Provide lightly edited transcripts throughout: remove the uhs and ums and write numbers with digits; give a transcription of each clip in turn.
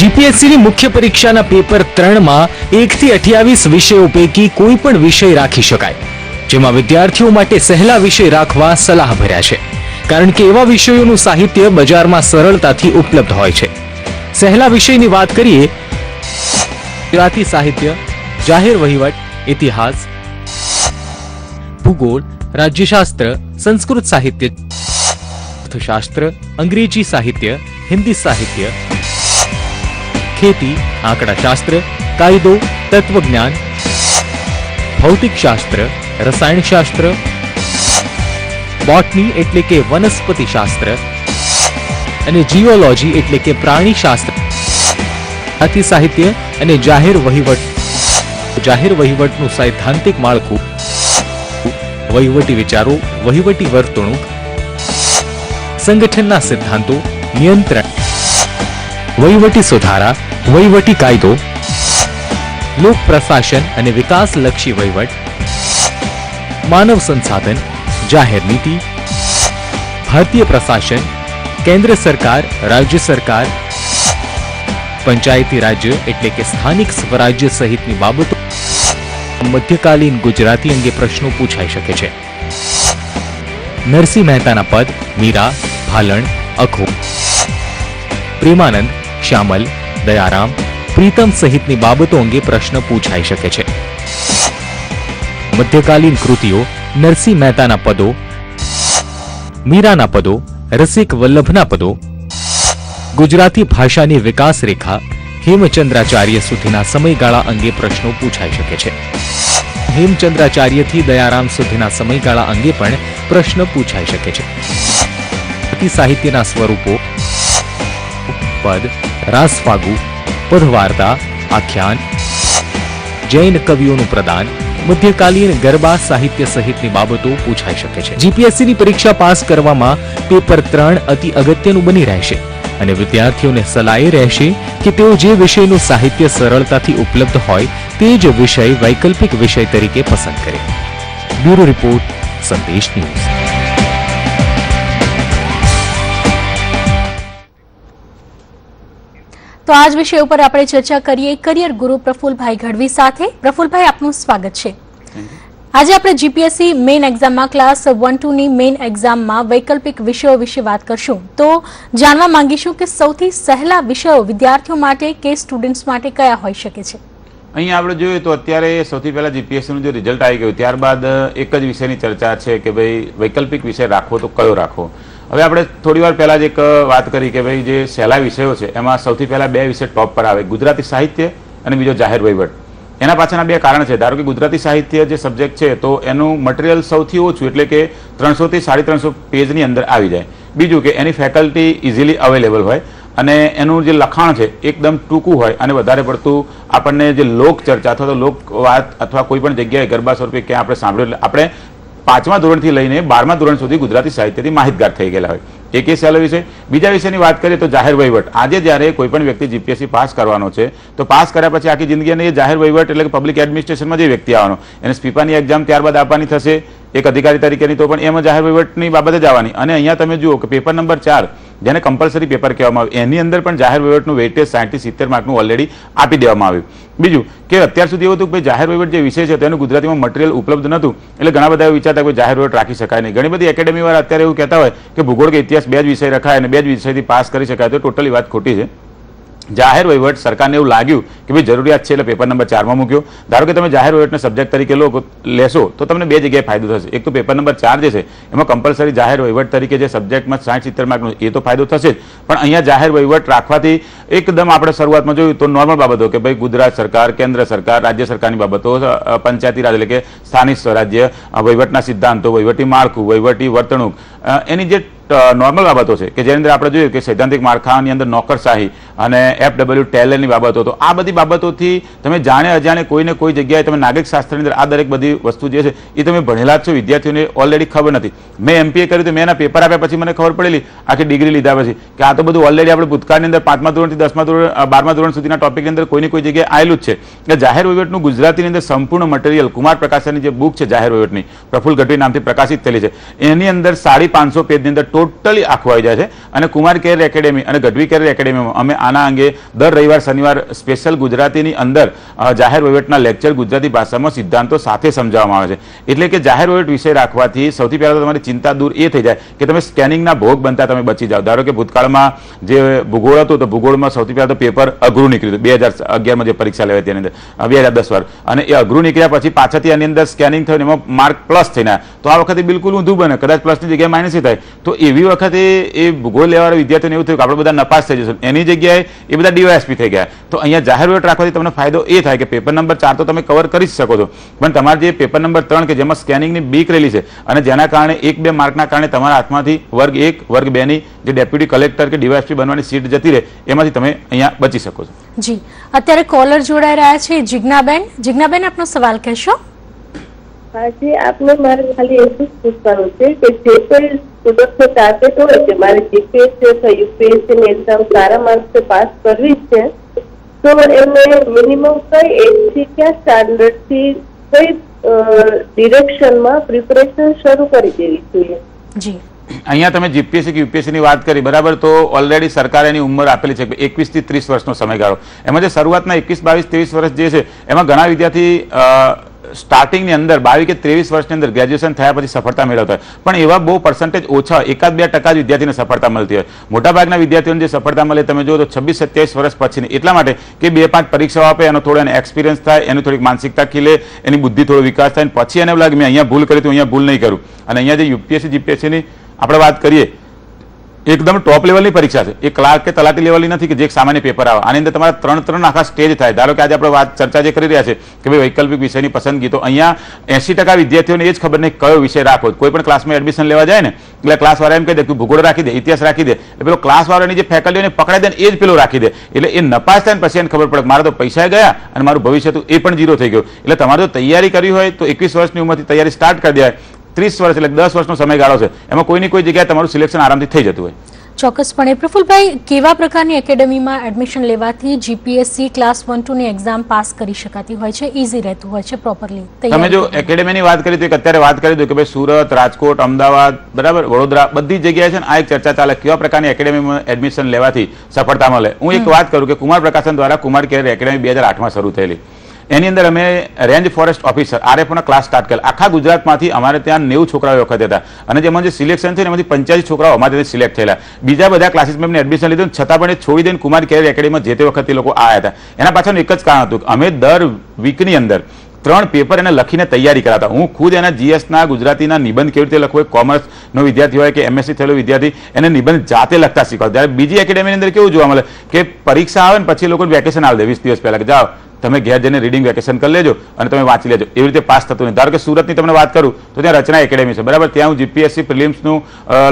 જીપીએસસીની મુખ્ય પરીક્ષાના પેપર 3 માં 1 થી 28 વિષયો પૈકી કોઈ પણ વિષય રાખી શકાય, જેમાં વિદ્યાર્થીઓ માટે સહેલા વિષય રાખવા સલાહ ભર્યા છે, કારણ કે એવા વિષયોનું સાહિત્ય બજારમાં સરળતાથી ઉપલબ્ધ હોય છે. સહેલા વિષયની વાત કરીએ, ગુજરાતી સાહિત્ય, જાહેર વહીવટ, ઇતિહાસ, ભૂગોળ, રાજ્યશાસ્ત્ર, સંસ્કૃત સાહિત્ય, અર્થશાસ્ત્ર, અંગ્રેજી સાહિત્ય, હિન્દી સાહિત્ય, ખેતી, આંકડાશાસ્ત્ર, કાયદો, તત્વજ્ઞાન, ભૌતિકશાસ્ત્ર, રસાયણશાસ્ત્ર, બોટની એટલે કે વનસ્પતિશાસ્ત્ર અને જીઓલોજી એટલે કે પ્રાણીશાસ્ત્ર, આથી સાહિત્ય અને જાહેર વહીવટનું સૈદ્ધાંતિક માળખું, વહીવટી વિચારો, વહીવટી વર્તણૂક, સંગઠનના સિદ્ધાંતો, નિયંત્રણ, વહીવટી સુધારા, વહીવટી કાયદો, લોક પ્રશાસન અને વિકાસલક્ષી વહીવટ, માનવ સંસાધન, જાહેર નીતિ, ભારતીય પ્રશાસન, કેન્દ્ર સરકાર, રાજ્ય સરકાર, પંચાયતી રાજ્ય એટલે કે સ્થાનિક સ્વરાજ્ય સહિતની બાબતો, મધ્યકાલીન ગુજરાતી અંગે પ્રશ્નો પૂછાઈ શકે છે. નરસિંહ મહેતાના પદ, મીરા, ભાલણ, અખો, પ્રેમાનંદ, શ્યામલ, દયારામ, પ્રીતમ સહિતની બાબતો અંગે પ્રશ્ન પૂછાઈ શકે છે. મધ્યકાલીન કૃતિઓ, નરસિંહ મહેતાના પદો, મીરાના પદો, રસિક વલ્લભના પદો, ગુજરાતી ભાષાની વિકાસ રેખા, હેમચંદ્રાચાર્ય સુધીના સમયગાળા અંગે પ્રશ્નો પૂછાઈ શકે છે. હેમચંદ્રાચાર્યથી દયારામ સુધીના સમયગાળા અંગે પણ પ્રશ્ન પૂછાઈ શકે છે. સાહિત્યના સ્વરૂપો, પદ, રાસફાગુ, પદવાર્તા, આખ્યાન, જૈન કવિઓનું પ્રદાન, મધ્યકાલીન ગરબા સાહિત્ય સહિતની બાબતો પૂછાઈ શકે છે. જીપીએસસીની પરીક્ષા પાસ કરવામાં પેપર 3 અતિ અગત્યનું બની રહેશે અને વિદ્યાર્થીઓને સલાહ એ રહેશે કે તેઓ જે વિષયનું સાહિત્ય સરળતાથી ઉપલબ્ધ હોય તે જ વિષય વૈકલ્પિક વિષય તરીકે પસંદ કરે. બ્યુરો રિપોર્ટ, સંદેશ ન્યૂઝ. તો આજ વિષય ઉપર આપણે ચર્ચા કરીએ કરિયર ગુરુ પ્રફુલભાઈ ગઢવી સાથે. પ્રફુલભાઈ, આપનું સ્વાગત છે. આજે આપણે જીપીએસસી મેઇન એક્ઝામમાં ક્લાસ 1-2 ની મેઇન એક્ઝામમાં વૈકલ્પિક વિષયો વિશે વાત કરશું. તો જાણવા માંગીશું કે સૌથી સહેલા વિષયો વિદ્યાર્થીઓ માટે કે સ્ટુડન્ટ્સ માટે કયા હોઈ શકે છે? અહીં આપણે જોઈએ તો અત્યારે સૌથી પહેલા જીપીએસસીનું જે રિઝલ્ટ આવી ગયું ત્યારબાદ એક જ વિષયની ચર્ચા છે કે ભાઈ વૈકલ્પિક વિષય રાખવો તો કયો રાખવો. હવે આપણે થોડી વાર પહેલા જ એક વાત કરી કે ભાઈ જે સહેલા વિષયો છે એમાં સૌથી પહેલા 2 વિષય ટોપ પર આવે, ગુજરાતી સાહિત્ય અને બીજો જાહેર વહીવટ. એના પાછળના 2 કારણ છે. ધારો કે ગુજરાતી સાહિત્ય જે સબ્જેક્ટ છે તો એનું મટીરિયલ સૌથી ઓછું એટલે કે 300 થી 350 પેજની અંદર આવી જાય. બીજું કે એની ફેકલ્ટી ઇઝીલી અવેલેબલ હોય અને એનું જે લખાણ છે એકદમ ટૂંકું હોય અને વધારે પડતું આપણને જે લોક ચર્ચા અથવા તો લોક વાત અથવા કોઈ પણ જગ્યાએ ગરબા સ્વરૂપે ક્યાં આપણે સાંભળ્યું આપણે 5મા ધોરણથી લઈને 12મા ધોરણ સુધી ગુજરાતી સાહિત્યથી માહિતગાર થઈ ગયેલા હોય. એક એ સહેલો વિષય. બીજા વિષયની વાત કરીએ તો જાહેર વહીવટ. આજે જ્યારે કોઈ પણ વ્યક્તિ જીપીએસસી પાસ કરવાનો છે તો પાસ કર્યા પછી આખી જિંદગીને એ જાહેર વહીવટ એટલે કે પબ્લિક એડમિનિસ્ટ્રેશનમાં જે વ્યક્તિ આવવાનો એને સ્પીપાની એક્ઝામ ત્યારબાદ આપવાની થશે એક અધિકારી તરીકેની, તો પણ એમાં જાહેર વહીવટની બાબતે જ આવવાની. અને અહીંયા તમે જુઓ કે પેપર નંબર 4 જેને કમ્પલસરી પેપર કહેવામાં આવે એની અંદર પણ જાહેર વહીવટનું વેઇટેજ 60 થી 70 માર્કનું ઓલરેડી આપી દેવામાં આવ્યું. બીજું કે અત્યાર સુધી એવું હતું કે જાહેર વહીવટ જે વિષય છે તેનું ગુજરાતીમાં મટીરિયલ ઉપલબ્ધ નહોતું એટલે ઘણા બધા એવું વિચારતા કે જાહેર વહીવટ રાખી શકાય નહીં. ઘણી બધી એકેડેમી વાળા અત્યારે એવું કહેતા હોય કે ભૂગોળ કે ઇતિહાસ 2 જ વિષય રખાય અને 2 જ વિષયથી પાસ કરી શકાય, તો ટોટલી વાત ખોટી છે. જાહેર વહીવટ સરકારને એવું લાગ્યું કે ભાઈ જરૂરિયાત છે એટલે પેપર નંબર 4 માં મૂક્યો. ધારો કે તમે જાહેર વહીવટને સબ્જેક્ટ તરીકે લેશો તો તમને 2 જગ્યાએ ફાયદો થશે. એક તો પેપર નંબર 4 જે છે એમાં કમ્પલસરી જાહેર વહીવટ તરીકે જે સબ્જેક્ટમાં 60-70 માર્કનો એ તો ફાયદો થશે જ, પણ અહીંયા જાહેર વહીવટ રાખવાથી એકદમ આપણે શરૂઆતમાં જોયું તો નોર્મલ બાબતો કે ભાઈ ગુજરાત સરકાર, કેન્દ્ર સરકાર, રાજ્ય સરકારની બાબતો, પંચાયતી રાજ એટલે કે સ્થાનિક સ્વરાજ્ય, વહીવટના સિદ્ધાંતો, વહીવટી માળખું, વહીવટી વર્તણૂક, એની જે નોર્મલ બાબતો છે કે જેની અંદર આપણે જોયું કે સૈદ્ધાંતિક માળખાની અંદર નોકરશાહી અને FW ટેલરની બાબતો, તો આ બધી બાબતોથી તમે જાણે અજાણે કોઈને કોઈ જગ્યાએ તમે નાગરિક શાસ્ત્રની અંદર આ દરેક બધી વસ્તુ જે છે એ તમે ભણેલા જ છો, વિદ્યાર્થીઓને ઓલરેડી ખબર નથી. મેં MPA કર્યું તો મેં એના પેપર આપ્યા પછી મને ખબર પડેલી આખી ડિગ્રી લીધા પછી કે આ તો બધું ઓલરેડી આપણે ભૂતકાળની અંદર 5મા ધોરણથી 10મા ધોરણ 12મા ધોરણ સુધીના ટોપિકની અંદર કોઈની કોઈ જગ્યાએ આવેલું જ છે. કે જાહેર વહીવટનું ગુજરાતીની અંદર સંપૂર્ણ મટીરિયલ કુમાર પ્રકાશનની જે બુક છે જાહેર વહીવટની, પ્રફુલ ગઢવી નામથી પ્રકાશિત થયેલી છે, એની અંદર 550 પેજની અંદર ટોટલી આખું આવી જાય છે. અને કુમાર કેરિયર એકેડેમી અને ગઢવી કેરિયર એકેડેમીમાં અમે આના અંગે દર રવિવાર શનિવાર સ્પેશિયલ ગુજરાતીની અંદર જાહેર વહીવટના લેક્ચર ગુજરાતી ભાષામાં સિદ્ધાંતો સાથે સમજાવવામાં આવે છે. એટલે કે જાહેર વહીવટ વિષય રાખવાથી સૌથી પહેલા તો તમારી ચિંતા દૂર એ થઈ જાય કે તમે સ્કેનિંગના ભોગ બનતા તમે બચી જાઓ. ધારો કે ભૂતકાળમાં જે ભૂગોળ હતું તો ભૂગોળમાં સૌથી પહેલા તો પેપર અઘરું નીકળ્યું 2011માં જે પરીક્ષા લેવાય તેની અંદર 2010 વાર, અને એ અઘરું નીકળ્યા પછી પાછળથી આની અંદર સ્કેનિંગ થયું એમાં માર્ક પ્લસ થઈને તો આ વખતે બિલકુલ ઊંધું બને, કદાચ પ્લસની જગ્યાએ માઇનસ થાય. તો એવી વખતે એ ભૂગોળ લેવાળા વિદ્યાર્થીઓને એવું થયું કે આપણે બધા નપાસ થઈ જશું, એની જગ્યાએ એ બધા ડીવાયએસપી થઈ ગયા. તો અહીંયા જાહેર વહીવટ રાખવાથી તમને ફાયદો એ થાય કે પેપર નંબર 4 તો તમે કવર કરી શકો છો, પણ તમારે જે પેપર નંબર 3 કે જેમાં સ્કેનિંગની બીક રહેલી છે અને જેના કારણે 1-2 માર્કના કારણે તમારા હાથમાંથી વર્ગ 1 વર્ગ 2 ની જે ડેપ્યુટી કલેક્ટર કે ડીવાયએસપી બનવાની સીટ જતી રહે એમાંથી તમે અહીંયા બચી શકો છો. જી, અત્યારે કોલર જોડાઈ રહ્યા છે જિજ્ઞાબેન. જિજ્ઞાબેન, આપનો સવાલ કહેશો? આજે આપને મારે ખાલી એટલું જ પૂછવાનું છે કે જે કોઈ સ્ટુડન્ટને ટાર્ગેટ હોય કે મારે જીપીએસસી અથવા યુપીએસસી ની એક્ઝામ સારા માર્ક્સે પાસ કરવી છે, તો એમને મિનિમમ કઈ એજથી ક્યાં સ્ટાન્ડર્ડ થી કઈ ડિરેક્શનમાં પ્રિપરેશન શરૂ કરી દેવી જોઈએ? જી, અહીંયા તમે જીપીએસસી કે યુપીએસસી ની વાત કરી, બરાબર, તો ઓલરેડી સરકારે એની ઉંમર આપેલી છે 21 થી 30 વર્ષનો સમયગાળો. એમાં જે શરૂઆતના 21, 22, 23 વર્ષ જે છે એમાં ઘણા વિદ્યાર્થી સ્ટાર્ટિંગની અંદર 22 કે 23 વર્ષની અંદર ગ્રેજ્યુએશન થયા પછી સફળતા મેળવતા હોય, પણ એવા બહુ પર્સન્ટેજ ઓછા, 1-2% જ વિદ્યાર્થીને સફળતા મળતી હોય. મોટાભાગના વિદ્યાર્થીઓને જે સફળતા મળે તમે જુઓ તો 26-27 વર્ષ પછીની, એટલા માટે કે 2-5 પરીક્ષાઓ આપે, એનો થોડો એને એક્સપિરિયન્સ થાય, એની થોડીક માનસિકતા ખીલે, એની બુદ્ધિ થોડો વિકાસ થાય, પછી એને લાગે મેં અહીંયા ભૂલ કરી તો અહીંયા ભૂલ નહીં કરું. અને અહીંયા જે યુપીએસસી જીપીએસસીની આપણે વાત કરીએ એકદમ ટોપ લેવલની પરીક્ષા છે, એ ક્લાર્ક કે તલાટી લેવલની નથી કે જે એક સામાન્ય પેપર આવે. આની અંદર તમારા 3 આખા સ્ટેજ થાય. ધારો કે આજે આપણે ચર્ચા જે કરી રહ્યા છે કે ભાઈ વૈકલ્પિક વિષયની પસંદગી, તો અહીંયા 80% વિદ્યાર્થીઓને એ જ ખબર નહીં કયો વિષય રાખવો. કોઈ પણ ક્લાસમાં એડમિશન લેવા જાય ને એટલે ક્લાસવાળા એમ કહી દે તું ભૂગોળ રાખી દે, ઇતિહાસ રાખી દે, એટલે પેલો ક્લાસવાળાની જે ફેકલ્ટીઓને પકડાઈ દે ને એ જ પેલો રાખી દે, એટલે એ નપાસ થાય ને પછી એને ખબર પડે મારા તો પૈસા ગયા અને મારું ભવિષ્ય હતું એ પણ 0 થઈ ગયું. એટલે તમારે જો તૈયારી કરવી હોય તો 21 વર્ષની ઉંમરથી તૈયારી સ્ટાર્ટ કરી દેવાય. 30 વર્ષ એટલે 10 વર્ષનો સમયગાળો છે, એમાં કોઈની કોઈ જગ્યાએ તમારું સિલેક્શન આરામથી થઈ જતું હોય. ચોક્કસપણે. પ્રફુલભાઈ, કેવા પ્રકારની એકેડેમીમાં એડમિશન લેવાથી જીપીએસસી ક્લાસ 1-2 ની એક્ઝામ પાસ કરી શકાતી હોય છે, ઈઝી રહેતું હોય છે પ્રોપરલી? તમે જો એકેડેમીની વાત કરી તો એક અત્યારે વાત કરી દો કે ભાઈ સુરત, રાજકોટ, અમદાવાદ, બરાબર, વડોદરા, બધી જગ્યાએ છે ને આ એક ચર્ચા ચાલે કેવા પ્રકારની એકેડેમીમાં એડમિશન લેવાથી સફળતા મળે. હું એક વાત કરું કે કુમાર પ્રકાશન દ્વારા કુમાર કેરિયર એકેડેમી 2008માં શરૂ થયેલી. એની અંદર અમે રેન્જ ફોરેસ્ટ ઓફિસર આરએફઓના ક્લાસ સ્ટાર્ટ કરેલા. આખા ગુજરાતમાંથી અમારે ત્યાં 90 છોકરાઓ વખત હતા, અને જેમાં જે સિલેક્શન છે એમાંથી 85 છોકરાઓ અમારે સિલેક્ટ થયેલા. બીજા બધા ક્લાસીસમાં એમને એડમિશન લીધું, છતાં પણ એ છોડી દઈને કુમાર કેરિયર એકેડેમીમાં જે તે વખતે લોકો આવ્યા હતા. એના પાછળનું એક જ કારણ હતું કે અમે દર વીકની અંદર 3 પેપર એને લખીને તૈયારી કરાતા. હું ખુદ એના જીએસના ગુજરાતીના નિબંધ કેવી રીતે લખવો, કોમર્સનો વિદ્યાર્થી હોય કે એમએસસી થયેલો વિદ્યાર્થી એને નિબંધ જાતે લખતા શીખવાડતા. ત્યારે બીજી એકેડેમીની અંદર કેવું જોવા મળે કે પરીક્ષા આવે ને પછી લોકો વેકેશન આપી દે 20 દિવસ પહેલા કે જાઓ તમે ઘેર જઈને રીડિંગ વેકેશન કરી લેજો અને તમે વાંચી લેજો. એવી રીતે પાસ થતું નહીં. ધારો કે સુરતની તમને વાત કરું તો ત્યાં રચના એકેડેમી છે, બરાબર, ત્યાં હું જીપીએસસી પ્રિલિમ્સનું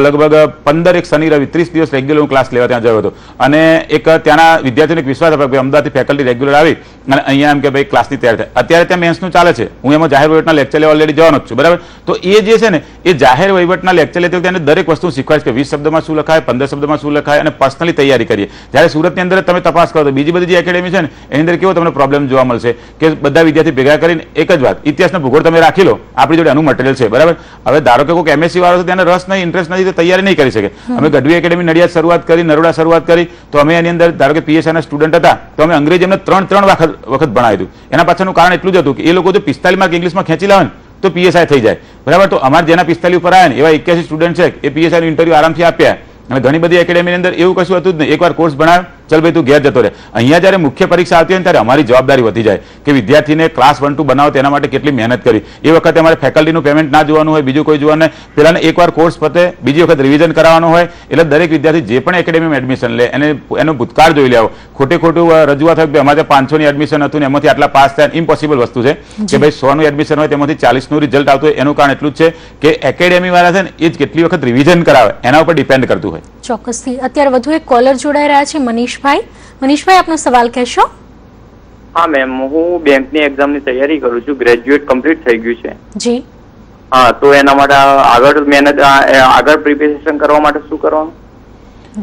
લગભગ 15 એક શનિ રવિ 30 દિવસ રેગ્યુલર હું ક્લાસ લેવા ત્યાં ગયો હતો. અને એક ત્યાંના વિદ્યાર્થીઓને એક વિશ્વાસ આપ્યો કે અમદાવાદથી ફેકલ્ટી રેગ્યુલર આવી અને અહીંયા એમ કે ભાઈ ક્લાસની તૈયાર થાય. અત્યારે ત્યાં મેન્સનું ચાલે છે, હું એમાં જાહેર વહીવટના લેક્ચર લેવા ઓલરેડી જવાનો જ છું, બરાબર. તો એ જે છે ને એ જાહેર વહીવટના લેક્ચર લેતી વખતે દરેક વસ્તુ શીખવાય કે 20 શબ્દમાં શું લખાય, 15 શબ્દમાં શું લખાય, અને પર્સનલી તૈયારી કરીએ. જ્યારે સુરતની અંદર તમે તપાસ કરો તો બીજી બધી જે એકેડેમી છે ને એની અંદર કેવો તમને પ્રોબ્લેમ જોવા મળશે કે બધા વિદ્યાર્થી ભેગા કરીને એક જ વાત ઇતિહાસનો ભૂગોળ તમે રાખી લો, આપણી જોડે આનું મટીરિયલ છે, બરાબર. હવે ધારો કે કોઈ એમએસસી વાળો છે તેને રસ નહીં, ઇન્ટરેસ્ટ નથી, તો તૈયારી નહીં કરી શકે. અમે ગઢવી એકેડેમી નડિયાદ શરૂઆત કરી, નરોડા શરૂઆત કરી, તો અમે એની અંદર ધારો કે પીએસઆઈના સ્ટુડન્ટ હતા તો અમે અંગ્રેજી એમને 3 વખત ભણાવ્યું હતું. એના પાછળનું કારણ એટલું જ હતું કે એ લોકો જો 45 માર્ક ઇંગ્લિશમાં ખેંચી લાવે ને તો પીએસઆઈ થઈ જાય, બરાબર. તો અમારે જેના 45 ઉપર આવ્યા ને એવા 81 સ્ટુડન્ટ છે એ પીએસઆઈનું ઇન્ટરવ્યુ આરામથી આપ્યા. અને ઘણી બધી એકેડેમીની અંદર એવું કશું હતું જ નહીં, એકવાર કોર્સ ભણાવ ચલ ભાઈ તું ઘેર જતો રહે. અહીંયા જ્યારે મુખ્ય પરીક્ષા આવતી હોય ત્યારે અમારી જવાબદારી વધી જાય કે વિદ્યાર્થીને ક્લાસ 1-2 બનાવો તેના માટે કેટલી મહેનત કરી. એ વખતે અમારે ફેકલ્ટીનું પેમેન્ટ ના જોવાનું હોય, બીજું કોઈ જોવાનું નહીં, પેલાને એકવાર કોર્સ પતે બીજી વખત રિવિઝન કરાવવાનું હોય. એટલે દરેક વિદ્યાર્થી જે પણ એકેડેમીમાં એડમિશન લે એનો ભૂતકાળ જોઈ લેવો. ખોટું રજૂઆત હોય કે અમારે 500ની એડમિશન હતું ને એમાંથી આટલા પાસ થયા, ઇમ્પોસિબલ વસ્તુ છે કે ભાઈ 100નું એડમિશન હોય તેમાંથી 40નું રિઝલ્ટ આવતું હોય. એનું કારણ એટલું જ છે કે એકેડેમી વાળા છે ને એ જ કેટલી વખત રિવિઝન કરાવે એના ઉપર ડિપેન્ડ કરતું હોય. ચોક્કસથી. અત્યારે વધુ એક કોલર જોડાઈ રહ્યા છે, મનીષભાઈ. મનીષભાઈ, આપનો સવાલ કહેશો? હા મેમ, હું બેંકની એક્ઝામની તૈયારી કરું છું, ગ્રેજ્યુએટ કમ્પ્લીટ થઈ ગયું છે. જી. હા, તો એના માટે આગળ પ્રિપેરેશન કરવા માટે શું કરવાનું?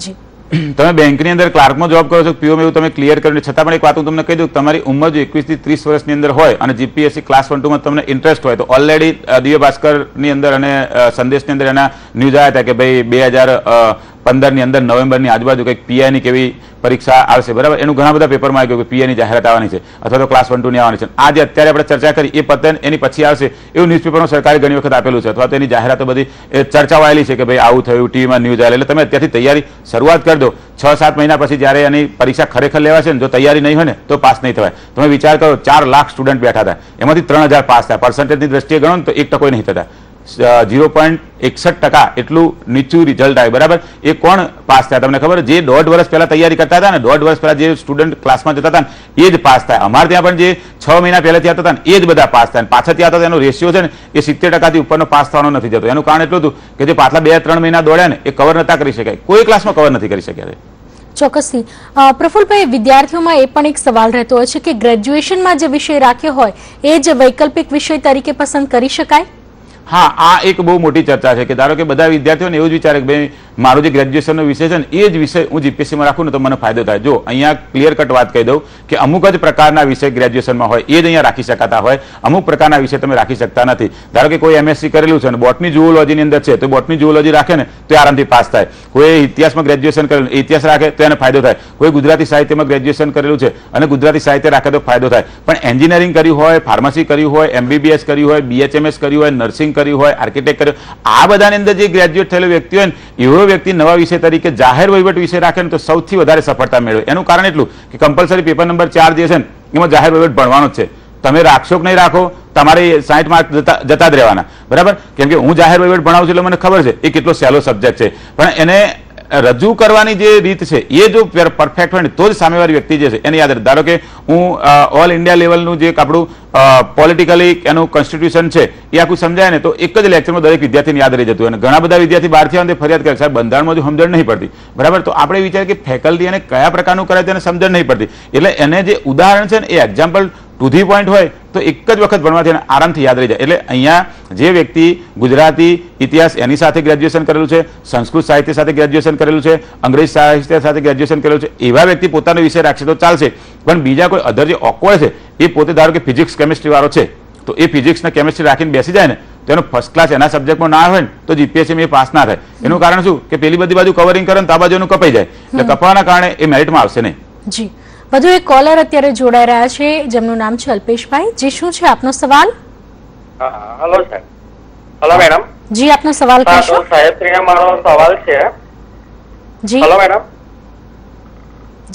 જી, તમે બેંકની અંદર ક્લાર્કમાં જોબ કરો છો, પીઓમાં એવું તમે ક્લિયર કર્યું, છતાં પણ એક વાત હું તમને કહી દઉં, તમારી ઉંમર જો 21 થી 30 વર્ષની અંદર હોય અને જીપીએસસી ક્લાસ 1 2 માં તમને ઇન્ટરેસ્ટ હોય તો ઓલરેડી દિવ્ય ભાસ્કરની અંદર અને સંદેશની અંદર એના ન્યૂઝ આવ્યા હતા કે ભાઈ 2015 ની અંદર નવેમ્બરની આજુબાજુ કંઈક પીઆઈની કેવી પરીક્ષા આવશે, બરાબર. એનું ઘણા બધા પેપરમાં આવી ગયું કે પીઆઈની જાહેરાત આવવાની છે અથવા તો ક્લાસ 1 2 ની આવવાની છે. આ જે અત્યારે આપણે ચર્ચા કરી એ પતે એની પછી આવશે એવું ન્યૂઝપેપરમાં સરકારે ઘણી વખત આપેલું છે અથવા તો એની જાહેરાતો બધી ચર્ચાઓ આવેલી છે કે ભાઈ આવું થયું, ટીવીમાં ન્યૂઝ આવેલી. એટલે તમે અત્યારથી તૈયારી શરૂઆત કરી દો. 6-7 મહિના પછી જ્યારે એની પરીક્ષા ખરેખર લેવાશે ને, જો તૈયારી નહીં હોય ને તો પાસ નહીં થવાય. તમે વિચાર કરો, 4 લાખ સ્ટુડન્ટ બેઠા હતા, એમાંથી 3000 પાસ થયા. પર્સન્ટેજની દ્રષ્ટિએ ગણો ને તો 1% નહીં થતા. 0.61% એટલું નીચું રિઝલ્ટ આવે, બરાબર. એ કોણ પાસ થયા તમને ખબર? જે 1.5 વર્ષ પહેલા તૈયારી કરતા હતા ને, 1.5 વર્ષ પહેલા જે સ્ટુડન્ટ ક્લાસમાં જતા હતા ને એ જ પાસ થાય. અમારે ત્યાં પણ જે 6 મહિના પહેલાથી આવતા હતા ને એ જ બધા પાસ થાય. પાછળથી આવતા એનો રેશિયો છે ને એ 70% ઉપરનો પાસ થવાનો નથી જતો. એનું કારણ એટલું હતું કે જે પાછલા 2-3 મહિના દોડ્યા ને એ કવર નતા કરી શકાય, કોઈ ક્લાસમાં કવર નથી કરી શક્યા. ચોક્કસથી. પ્રફુલભાઈ, વિદ્યાર્થીઓમાં એ પણ એક સવાલ રહેતો હોય છે કે ગ્રેજ્યુએશનમાં જે વિષય રાખ્યો હોય એ જ વૈકલ્પિક વિષય તરીકે પસંદ કરી શકાય? હા, આ એક બહુ મોટી ચર્ચા છે કે ધારો કે બધા વિદ્યાર્થીઓને એવું જ વિચારે કે ભાઈ મારો જે ગ્રેજ્યુએશનનો વિષય છે ને એ જ વિષય હું જીપીએસસીમાં રાખું ને તો મને ફાયદો થાય. જો અહીંયા ક્લિયર કટ વાત કહી દઉં કે અમુક જ પ્રકારના વિષય ગ્રેજ્યુએશનમાં હોય એ જ અહીંયા રાખી શકાતા હોય, અમુક પ્રકારના વિષય તમે રાખી શકતા નથી. ધારો કે કોઈ એમએસસી કરેલું છે અને બોટની ઝૂઓલોજીની અંદર છે તો બોટની ઝૂઓલોજી રાખે ને તો એ આરામથી પાસ થાય. કોઈ ઇતિહાસમાં ગ્રેજ્યુએશન કરેલું ઇતિહાસ રાખે તો એને ફાયદો થાય. કોઈ ગુજરાતી સાહિત્યમાં ગ્રેજ્યુએશન કરેલું છે અને ગુજરાતી સાહિત્ય રાખે તો ફાયદો થાય. પણ એન્જિનિયરિંગ કર્યું હોય, ફાર્મસી કર્યું હોય, એમબીબીએસ કર્યું હોય, બીએચએમએસ કર્યું હોય, નર્સિંગ કર્યું હોય, આર્કિટેક્ટ કર્યું, આ બધાની અંદર જે ગ્રેજ્યુએટ થયેલો વ્યક્તિ હોય ને એવો વ્યક્તિ નવા વિષય તરીકે જાહેર વહીવટ વિષય રાખે ને તો સૌથી વધારે સફળતા મેળવે. એનું કારણ એટલું કે કમ્પલસરી પેપર નંબર 4 જે છે ને એમાં જાહેર વહીવટ ભણવાનો જ છે. તમે રાખશો કે નહીં રાખો, તમારે 60 માર્ક જતા જ રહેવાના, બરાબર. કેમ કે હું જાહેર વહીવટ ભણાવું છું એટલે મને ખબર છે એ કેટલો સહેલો સબ્જેક્ટ છે, પણ એને રજૂ કરવાની જે રીત છે એ જો પરફેક્ટ હોય ને તો જ સામેવાળી વ્યક્તિ જે છે એને યાદ રહે. ધારો કે હું ઓલ ઇન્ડિયા લેવલનું જે આપણું પોલિટિકલી એનું કોન્સ્ટિટ્યુશન છે એ આખું સમજાય ને તો એક જ લેક્ચરમાં દરેક વિદ્યાર્થીને યાદ રહી જતું. અને ઘણા બધા વિદ્યાર્થી બહારથી આવે ફરિયાદ કરે સાહેબ બંધારણમાં જો સમજણ નહીં પડતી, બરાબર. તો આપણે વિચારીએ કે ફેકલ્ટી એને કયા પ્રકારનું કરે તેને સમજણ નહીં પડતી, એટલે એને જે ઉદાહરણ છે ને એ એક્ઝામ્પલ ટુ ધી પોઈન્ટ હોય તો એક જ વખત ભણવાથી એને આરામથી યાદ રહી જાય. એટલે અહીંયા જે વ્યક્તિ ગુજરાતી ઇતિહાસ એની સાથે ગ્રેજ્યુએશન કરેલું છે, સંસ્કૃત સાહિત્ય સાથે ગ્રેજ્યુએશન કરેલું છે, અંગ્રેજી સાહિત્ય સાથે ગ્રેજ્યુએશન કરેલું છે, એવા વ્યક્તિ પોતાનો વિષય રાખશે તો ચાલશે. પણ બીજા કોઈ અધર જે ઓકવર્ડ છે એ પોતે ધારો કે ફિઝિક્સ કેમિસ્ટ્રી વાળો છે તો એ ફિઝિક્સ ને કેમિસ્ટ્રી રાખીને બેસી જાય ને તો એનો ફર્સ્ટ ક્લાસ એના સબ્જેક્ટમાં ના હોય ને તો જીપીએસસી એ પાસ ના થાય. એનું કારણ શું કે પેલી બધી બાજુ કવરિંગ કરે ને તો આ બાજુ એનું કપાઈ જાય, એટલે કપાવાના કારણે એ મેરિટમાં આવશે નહીં. જી, વધુ એક કોલર અત્યારે જોડાઈ રહ્યા છે જેમનું નામ છે અલ્પેશભાઈ. જી, શું છે આપનો સવાલ? Hello sir. Hello madam. જી, આપનો સવાલ કહેશો? સાહેબશ્રીને મારો સવાલ છે. જી હેલો મેડમ.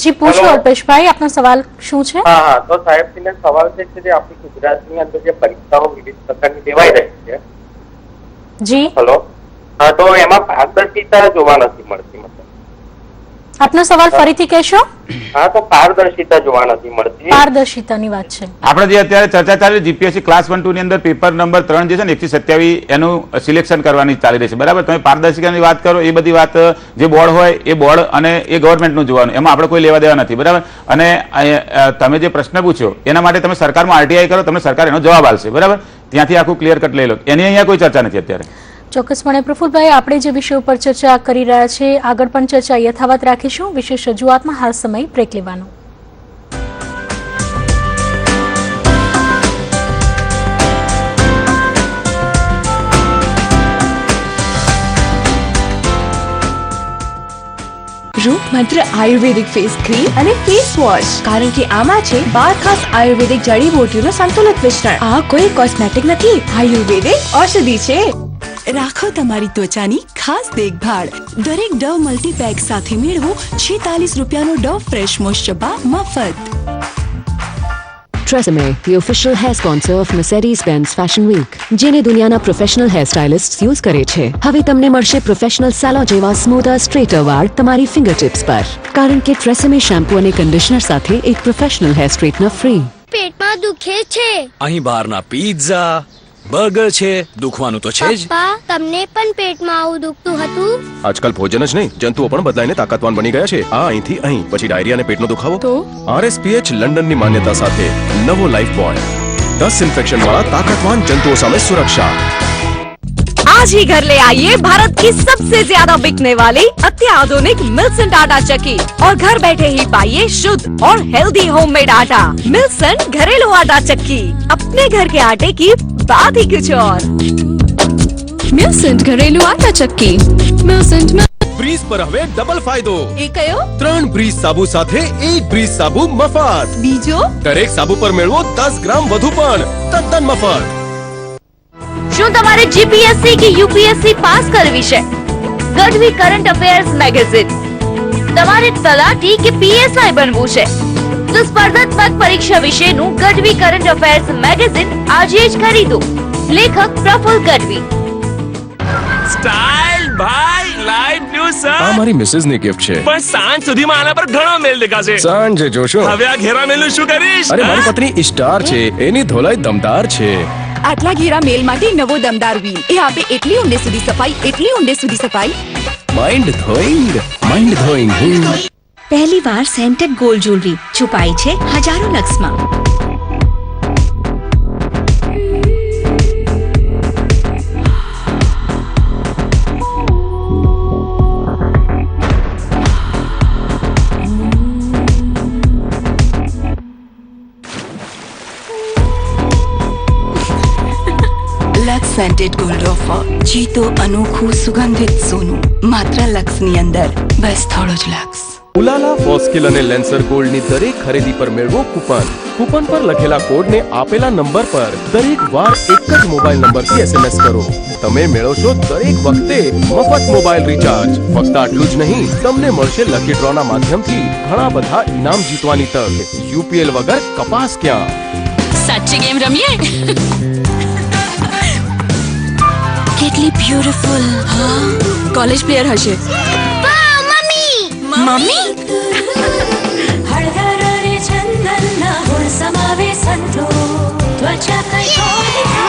જી, પૂછો અલ્પેશભાઈ, આપનો સવાલ શું છે? હા, તો સાહેબશ્રીને સવાલ છે કે જે આપણી ગુજરાતની અંદર જે પરીક્ષાઓ વિવિધ પ્રકારની લેવાઈ રહી છે. જી, હેલો. હા, તો એમાં પારદર્શિતા જોવા નથી મળતી. આપનો સવાલ ફરીથી કહેશો? હા, તો પારદર્શિતા જોવા નથી મળતી. પારદર્શિતાની વાત છે. આપણે જે અત્યારે ચર્ચા ચાલી જીપીએસસી ક્લાસ 1 2 ની અંદર પેપર નંબર 3 જે છે ને 127 એનું સિલેક્શન કરવાની ચાલી રહી છે, બરાબર. તમે પારદર્શિતાની વાત કરો એ બધી વાત જે બોર્ડ હોય એ બોર્ડ અને એ ગવર્મેન્ટનું જોવાનું, એમાં આપણે કોઈ લેવા દેવા નથી, બરાબર. અને તમે જે પ્રશ્ન પૂછ્યો એના માટે તમે સરકારમાં આરટીઆઈ કરો, તમને સરકાર એનો જવાબ આપશે, બરાબર. ત્યાંથી આખું ક્લિયર કટ લઈ લો. એની અહીંયા કોઈ ચર્ચા નથી અત્યારે. ચોક્કસપણે પ્રફુલભાઈ, આપણે જે વિષય ઉપર ચર્ચા કરી રહ્યા છે આગળ પણ ચર્ચા યથાવત રાખીશું. વિશેષ રજૂઆતમાં હાલ સમય બ્રેક લેવાનો. રૂપ માત્ર આયુર્વેદિક ફેસ ક્રીમ અને ફેસ વોશ, કારણ કે આમાં છે 12 ખાસ આયુર્વેદિક જડીબુટ્ટીઓનું સંતુલિત મિશ્રણ. આ કોઈ કોસ્મેટિક નથી, આયુર્વેદિક ઔષધિ છે. રાખો તમારી ત્વચાની ખાસ દેખભાળ. દરેક ડવ મલ્ટીપેક સાથે મેળવો 46 રૂપિયાનો ડવ ફ્રેશ મોઇશ્ચર બાર મફત. TRESemmé, the official hair sponsor of Mercedes-Benz Fashion Week, જેને દુનિયાના પ્રોફેશનલ હેર સ્ટાઇલિસ્ટ યુઝ કરે છે. હવે તમને મળશે પ્રોફેશનલ સેલો જેવા સ્મૂધર સ્ટ્રેટર વાળ તમારી ફિંગર ટિપ્સ પર, કારણ કે TRESemmé શેમ્પૂ અને કન્ડિશનર સાથે એક પ્રોફેશનલ હેર સ્ટ્રેટનર ફ્રી. પેટમાં દુખે છે. અહીં બહારના પિઝા બર્ગર છે, દુખવાનું તો છે જ. પપ્પા, તમને પણ પેટમાં આવું દુખતું હતું? આજકાલ ભોજન જ નહીં, જંતુઓ પણ બદલાઈને તાકાતવાન બની ગયા છે. આ અહીંથી અહીં, પછી ડાયરિયા અને પેટનો દુખાવો તો RSPH લંડનની માન્યતા સાથે નવો લાઈફ બોય 10 ઇન્ફેક્શન વાળા તાકાતવાન જંતુઓ સામે સુરક્ષા. આ आज ही घर ले आइए भारत की सबसे ज्यादा बिकने वाली अत्याधुनिक मिल्सन आटा चक्की और घर बैठे ही पाइए शुद्ध और हेल्दी होममेड आटा। मिल्सन घरेलू आटा चक्की, अपने घर के आटे की बात ही कुछ और। મિલ્સન્ટ ઘરેલું આટા ચક્કી મિલ્સન્ટ બ્રીઝ પર હવે ડબલ ફાયદો, એ કયો? 3 બ્રીઝ સાબુ સાથે 1 બ્રીઝ સાબુ મફત। બીજો? દરેક સાબુ પર મેળવો 10 ગ્રામ વધુ પણ તદ્દન મફત। શું તમારે જીપીએસસી કે યુપીએસસી પાસ કરવી છે? Gadhvi current affairs magazine. તમારે તલાટી કે પીએસઆઈ બનવું છે તો સ્પર્ધાત્મક પરીક્ષા વિશેનું ગઢવી કરંટ અફેર્સ મેગેઝિન આજે જ ખરીદો। લેખક પ્રફુલ ગઢવી। સ્ટાઇલ ભાઈ લાઈવ ન્યૂઝ સર આ મારી મિસિસ ની ગિફ્ટ છે, પણ સાંજ સુધીમાં આના પર ઘણો મેલ દેખાશે। સાંજે જોશો। હવે આ ઘેરા મેલનું શું કરીશ? અરે મારી પત્ની સ્ટાર છે, એની ધોલાઈ દમદાર છે। આટલા ઘેરા મેલ માટે નવો દમદાર વ્હીલ, એ આપે એટલી ઊંડે સુધી સફાઈ, એટલી ઊંડે સુધી સફાઈ। માઇન્ડ ધોઈંગ પહેલી વાર સેન્ટેડ ગોલ્ડ જ્વેલરી છુપાઈ છે હજારો લક્ષમાં। લક્સ સેન્ટેડ ગોલ્ડ ઓફર, જીતો અનોખું સુગંધિત સોનું માત્ર લક્સની અંદર, બસ થોડો જ લક્સ। ઉલાલા ફોસ્કિલ અને લેન્સર ગોલ્ડની દરેક ખરીદી પર મેળવો કૂપન। કૂપન પર લખેલા કોડને આપેલા નંબર પર દરેક વાર એક જ મોબાઈલ નંબરથી SMS કરો। તમે મેળવશો દરેક વખતે મફત મોબાઈલ રિચાર્જ। ફક્ત આટલું જ નહીં, તમને મળશે લકી ડ્રોના માધ્યમથી ઘણા બધા ઇનામ જીતવાની તક। UPL વગર કપાસ ક્યાં? સાચી ગેમ રમીએ? કેટલી બ્યુટીફુલ। કોલેજ પ્લેયર હશે। મમ્મી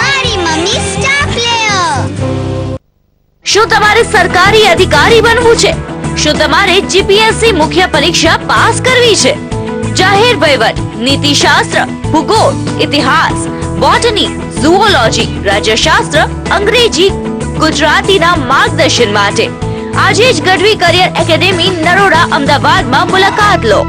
મારી મમ્મી સ્ટાર પ્લેયર। શું તમારે સરકારી અધિકારી બનવું છે? શું તમારે જીપીએસસી મુખ્ય પરીક્ષા પાસ કરવી છે? જાહેર વહીવટ, નીતિશાસ્ત્ર, ભૂગોળ, ઇતિહાસ, બોટની, ઝૂઓલોજી, રાજ્યશાસ્ત્ર, અંગ્રેજી, ગુજરાતીના માર્ગદર્શન માટે આજે જ ગઢવી કરિયર એકેડેમી નરોડા અમદાવાદમાં મુલાકાત લો।